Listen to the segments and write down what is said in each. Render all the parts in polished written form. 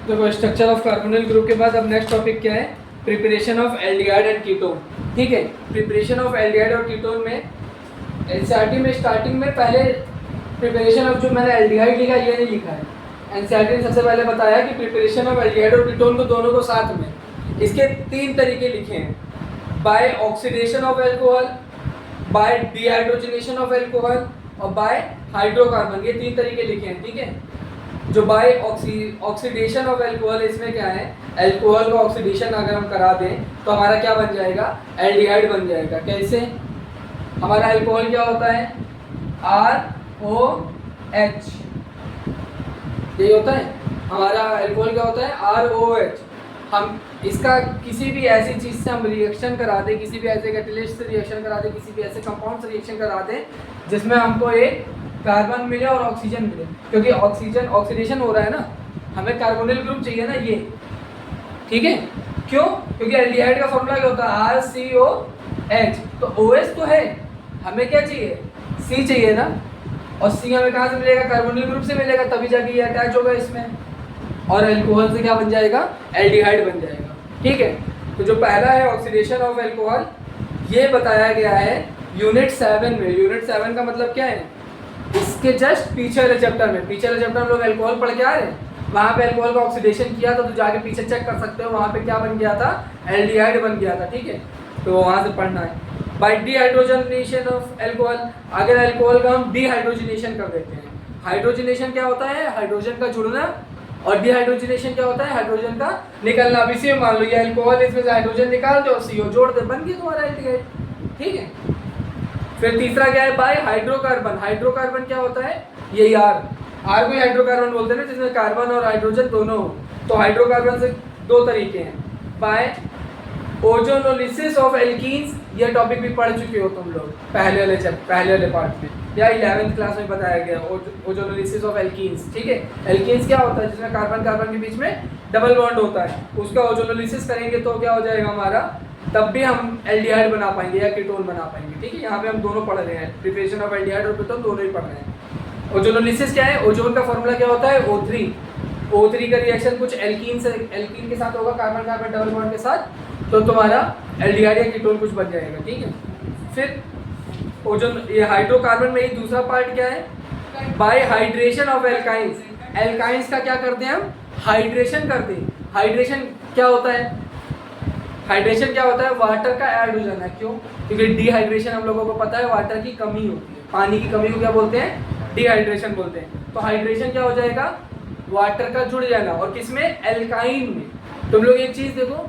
देखो structure of carbonyl group के बाद अब नेक्स्ट टॉपिक क्या है, preparation of aldehyde and ketone. ठीक है, प्रिपरेशन ऑफ एल्डिहाइड और कीटोन में एनसीईआरटी में स्टार्टिंग में पहले प्रिपरेशन ऑफ, जो मैंने एल्डिहाइड लिखा ये नहीं लिखा है। एनसीईआरटी ने सबसे पहले बताया कि प्रिपरेशन ऑफ एल्डिहाइड और कीटोन को दोनों को साथ में, इसके 3 तरीके लिखे हैं, by oxidation of alcohol, by dehydrogenation of alcohol और बाय हाइड्रोकार्बन। ये 3 तरीके लिखे हैं। ठीक है, जो बाय ऑक्सीडेशन ऑफ एल्कोहल, इसमें क्या है, एल्कोहल का ऑक्सीडेशन अगर हम करा दें तो हमारा क्या बन जाएगा, एल्डिहाइड बन जाएगा। कैसे, हमारा एल्कोहल क्या होता है, ROH, यही होता है हमारा एल्कोहल, क्या होता है ROH। हम इसका किसी भी ऐसी चीज़ से हम रिएक्शन करा दें, किसी भी ऐसे कैटलिस्ट से रिएक्शन करा दें, किसी भी ऐसे कंपाउंड से रिएक्शन करा दें जिसमें हमको एक कार्बन मिले और ऑक्सीजन मिले, क्योंकि ऑक्सीजन ऑक्सीडेशन हो रहा है ना, हमें कार्बोनिल ग्रुप चाहिए ना ये। ठीक है, क्यों, क्योंकि एल्डिहाइड का फॉर्मूला क्या होता है, RCOH, तो OH तो है, हमें क्या चाहिए, C चाहिए ना, और C हमें कहाँ से मिलेगा, कार्बोनिल ग्रुप से मिलेगा, तभी जाके ये अटैच होगा इसमें और एल्कोहल से क्या बन जाएगा, एल्डिहाइड बन जाएगा। ठीक है, तो जो पहला है ऑक्सीडेशन ऑफ एल्कोहल, ये बताया गया है यूनिट 7 में। यूनिट 7 का मतलब क्या है, इसके जस्ट पीछे वाले चैप्टर में, पीछे वाले चैप्टर में लोग एल्कोहल पढ़ के आ रहे हैं, वहाँ पे एल्कोहल का ऑक्सीडेशन किया था, तो जाके पीछे चेक कर सकते हो, वहाँ पे क्या बन गया था, एल्डिहाइड बन गया था। ठीक है, तो वहाँ से पढ़ना है। बाय डिहाइड्रोजनेशन ऑफ एल्कोहल, अगर एल्कोहल का हम डिहाइड्रोजनेशन कर देते हैं, हाइड्रोजनेशन क्या होता है, हाइड्रोजन का जुड़ना, और डिहाइड्रोजनेशन क्या होता है, हाइड्रोजन का निकलना। अब इसी में मान लो ये एल्कोहल, इसमें से हाइड्रोजन निकाल दो, CO जोड़ दे, बन गया तुम्हारा एल्डिहाइड। ठीक है, फिर तीसरा क्या है, बाय हाइड्रोकार्बन। हाइड्रोकार्बन क्या होता है, ये R को हाइड्रोकार्बन बोलते हैं ना, जिसमें कार्बन और हाइड्रोजन दोनों हो। तो हाइड्रोकार्बन से 2 तरीके हैं, बाय ओजोनोलिसिस ऑफ एल्कीन्स, ये टॉपिक भी पढ़ चुके हो तुम लोग पहले वाले पार्ट में, या 11th क्लास में बताया गया ओजोनोलिसिस ऑफ एल्कीन्स। ठीक है, एल्कीन्स क्या होता है, जिसमें कार्बन कार्बन के बीच में डबल बॉन्ड होता है, उसका ओजोनोलिसिस करेंगे तो क्या हो जाएगा हमारा, तब भी हम एल्डिहाइड बना पाएंगे या कीटोन बना पाएंगे। ठीक है, यहाँ पे हम दोनों पढ़ रहे हैं, प्रिपरेशन ऑफ एल्डिहाइड और कीटोन दोनों ही पढ़ रहे हैं। ओजोनोलिसिस क्या है, ओजोन का फॉर्मूला क्या होता है, O3 का रिएक्शन कुछ एल्कीन के साथ होगा, कार्बन कार्बन डबल बॉन्ड के साथ, तो तुम्हारा एल्डिहाइड या कीटोन कुछ बन जाएगा। ठीक है, फिर ओजोन, ये हाइड्रोकार्बन में ही दूसरा पार्ट क्या है, bye hydration of alkynes. Alkynes का क्या करते हैं हम, हाइड्रेशन करते हैं। हाइड्रेशन क्या होता है, हाइड्रेशन क्या होता है, वाटर का ऐड हो जाना। क्यों, क्योंकि डिहाइड्रेशन हम लोगों को पता है, वाटर की कमी होती है, पानी की कमी को क्या बोलते हैं, डिहाइड्रेशन बोलते हैं। तो हाइड्रेशन क्या हो जाएगा, वाटर का जुड़ जाना, और किसमें, एल्काइन में। तुम लोग एक चीज देखो,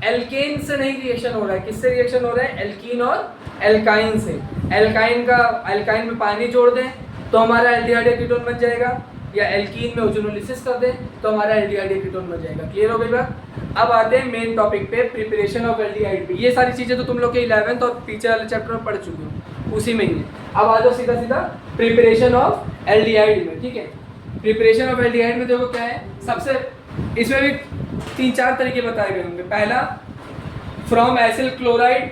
एल्केन से नहीं रिएक्शन हो रहा है, किससे रिएक्शन हो रहा है, एल्कीन और एल्काइन से। एल्काइन में पानी जोड़ दें तो हमारा एल्डिहाइड या कीटोन बन जाएगा, या एल्कीन में ओजोनोलिसिस कर दें तो हमारा एल्डिहाइड या कीटोन बन जाएगा। क्लियर हो गई बात। अब आते हैं मेन टॉपिक पे, प्रिपरेशन ऑफ एल्डिहाइड पे। ये सारी चीजें तो तुम लोग के 11th और पीछे वाले चैप्टर में पढ़ चुके हो, उसी में ही है। अब आ जाओ सीधा सीधा प्रिपरेशन ऑफ एल्डिहाइड में। ठीक है, प्रिपरेशन ऑफ एल्डिहाइड में देखो क्या है, सबसे इसमें भी 3-4 तरीके बताए गए होंगे। पहला, फ्रॉम एसिल क्लोराइड,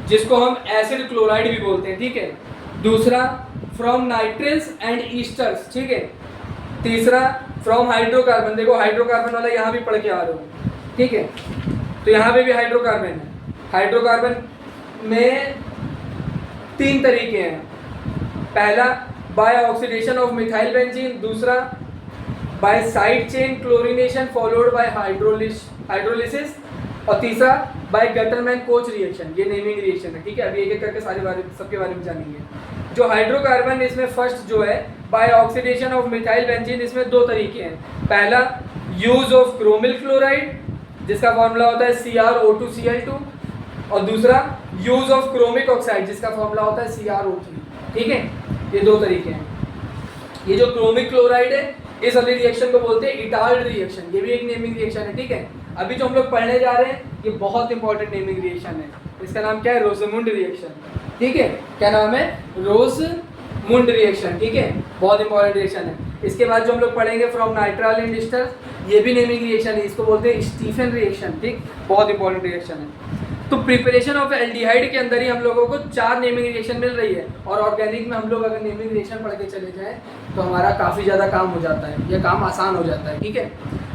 जिसको हम एसिड क्लोराइड भी बोलते हैं। ठीक है, दूसरा, फ्रॉम नाइट्रिल्स एंड ईस्टर्स। ठीक है, तीसरा, फ्रॉम हाइड्रोकार्बन। देखो हाइड्रोकार्बन वाला यहाँ भी पढ़ के आ रहे हो। ठीक है, तो यहाँ पे भी हाइड्रोकार्बन है। हाइड्रोकार्बन में 3 तरीके हैं। पहला, by oxidation of methyl benzene. दूसरा, by side chain chlorination followed by hydrolysis. और तीसरा, बाय गटरमैन कोच रिएक्शन। ये नेमिंग रिएक्शन है। ठीक है, अभी एक एक करके सबके बारे में जानेंगे। जो हाइड्रोकार्बन, इसमें फर्स्ट जो है by oxidation of methyl benzene, इसमें 2 तरीके हैं। पहला, यूज ऑफ क्रोमिल क्लोराइड, जिसका फॉर्मूला होता है CrO2Cl2, और दूसरा, यूज ऑफ क्रोमिक ऑक्साइड, जिसका फॉर्मूला होता है CrO3। ठीक है, ये 2 तरीके हैं। ये जो क्रोमिक क्लोराइड है, इस वाली रिएक्शन को बोलते हैं इटाल्ड रिएक्शन। ये भी एक नेमिंग रिएक्शन है। ठीक है, अभी जो हम लोग पढ़ने जा रहे हैं, ये बहुत इंपॉर्टेंट नेमिंग रिएक्शन है। इसका नाम क्या है, रोजमुंड रिएक्शन। ठीक है, क्या नाम है, रोजमुंड रिएक्शन। ठीक है, बहुत इंपॉर्टेंट रिएक्शन है। इसके बाद जो हम लोग पढ़ेंगे फ्रॉम नाइट्राइल एंड एस्टर, ये भी नेमिंग रिएक्शन है, इसको बोलते हैं स्टीफन रिएक्शन। ठीक, बहुत इंपॉर्टेंट रिएक्शन है। तो प्रिपरेशन ऑफ एल्डिहाइड के अंदर ही हम लोगों को 4 नेमिंग रिएक्शन मिल रही है, और ऑर्गेनिक में हम लोग अगर नेमिंग रिएक्शन पढ़ के चले जाएं तो हमारा काफ़ी ज़्यादा काम हो जाता है, यह काम आसान हो जाता है। ठीक है,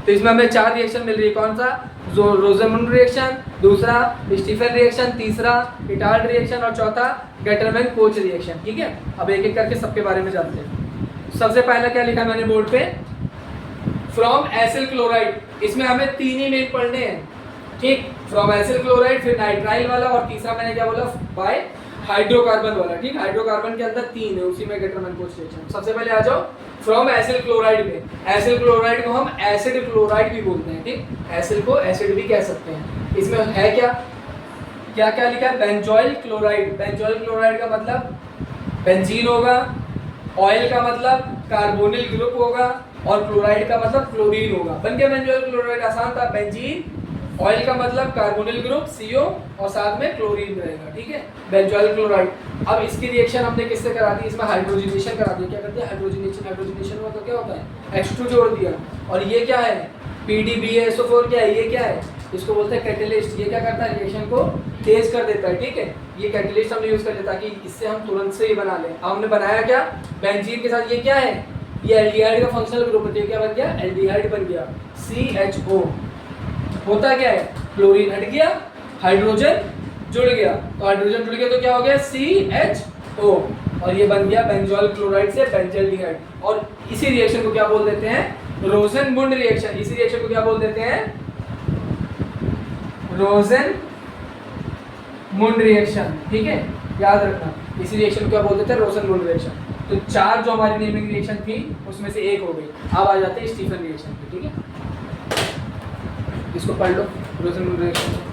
तो इसमें हमें 4 रिएक्शन मिल रही है। कौन सा? जो रोज़नमुंड रिएक्शन, दूसरा स्टीफन रिएक्शन, तीसरा इटार्ड रिएक्शन और चौथा गेटरमैन कोच रिएक्शन। ठीक है, अब एक एक करके सबके बारे में जानते हैं। सबसे पहला क्या लिखा मैंने बोर्ड पे? From acyl chloride. इसमें हमें 3 ही मेन पढ़ने हैं। ठीक, फ्रॉम एसिल क्लोराइड, फिर नाइट्राइल वाला, और तीसरा मैंने क्या बोला? बाय हाइड्रोकार्बन वाला। ठीक, हाइड्रोकार्बन के अंदर 3 है, उसी में गेटरमैन कोच रिएक्शन। सबसे पहले आ जाओ फ्रॉम एसिल क्लोराइड में। एसिल क्लोराइड को हम एसिड क्लोराइड भी बोलते हैं। ठीक, एसिल को एसिड भी कह सकते हैं। इसमें है क्या क्या क्या लिखा है? Benzoyl chloride. बेंजोइल क्लोराइड का मतलब बेंजीन होगा, ऑयल का मतलब कार्बोनिल ग्रुप होगा, और क्लोराइड का मतलब क्लोरीन होगा। बन गया बेंजोइल क्लोराइड। आसान था। बेंजीन, ऑयल का मतलब कार्बोनिल ग्रुप CO, और साथ में क्लोरीन रहेगा। ठीक है, बेंजोइल क्लोराइड। अब इसकी रिएक्शन हमने किससे करा दी? इसमें हाइड्रोजनेशन करा दिया। क्या करते हैं? हाइड्रोजनेशन। हाइड्रोजनेशन हुआ तो क्या होता है? H2 जोड़ दिया। और ये क्या है? PDBaSO4। क्या है? ये क्या है? इसको बोलते हैं कैटलिस्ट। ये क्या करता है? रिएक्शन को तेज कर देता है। ठीक है, ये कैटलिस्ट हमने यूज कर लिया ताकि इससे हम तुरंत से ही बना लें। अब हमने बनाया क्या? बेंजीन के साथ ये क्या है? ये एल्डिहाइड का फंक्शनल ग्रुप है। क्या बन गया? एल्डिहाइड बन गया, CHO। होता क्या है? क्लोरीन हट गया, हाइड्रोजन जुड़ गया, तो हाइड्रोजन जुड़ गया तो क्या हो गया? CHO, और ये बन गया बेंजोइल क्लोराइड से बेंजल्डिहाइड। और इसी रिएक्शन को क्या बोल देते हैं? रोज़नमुंड रिएक्शन। इसी रिएक्शन को क्या बोल देते हैं? रोज़नमुंड रिएक्शन। ठीक है, याद रखना, इसी रिएक्शन को क्या बोल देते हैं? रोज़नमुंड रिएक्शन। तो 4 जो हमारी नेमिंग रिएक्शन थी उसमें से एक हो गई। अब आ जाते हैं स्टीफन रिएक्शन पे। ठीक है, इसको पढ़ लो, रोज़नमुंड रिएक्शन।